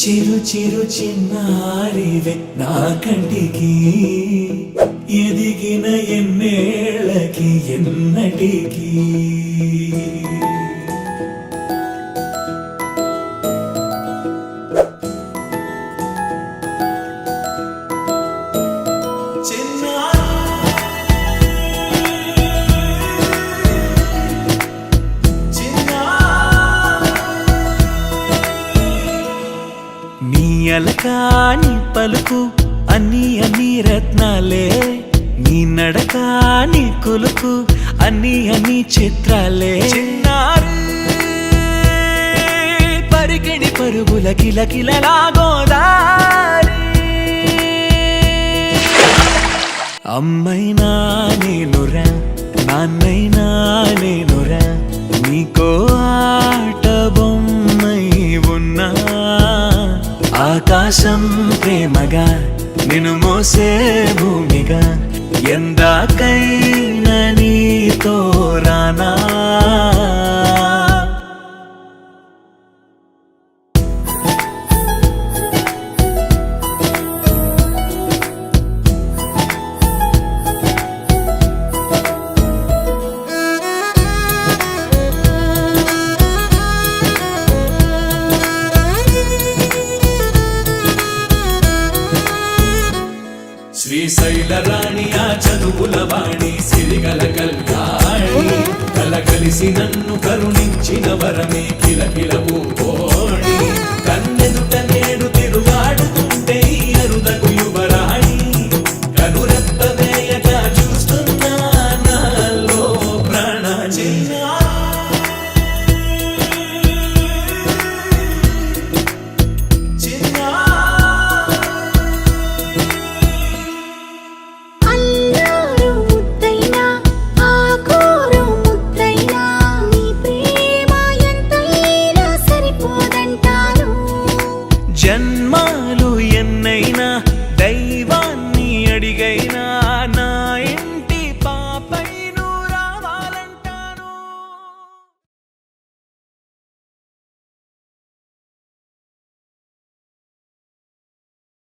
చిరు చిరు చిన్నారివే నా కంటికి ఎదిగిన ఎన్నేళ్ళకి ఎన్నటికి అలకాని పలుకు అన్ని అన్ని రత్నాలే నీ నడకాని కులుకు అన్ని అన్ని చిత్రాలే చిన్నారు పరికిణి పరుగుల కిలకిలలాగోదారి అమ్మైనా నేనురా నాన్నైనా నేనురా నీకో ఆట బొమ్మై ఉన్నా ఆకాశం ప్రేమగా నిన్ను మోసే భూమిగా ఎందాకైనా నీతో రానా శ్రీశైల రాణి ఆ చదువుల వాణి సిరిగల కల్యాణి కలగలిసి నన్ను కరుణించిన వరమే కిలకిలవు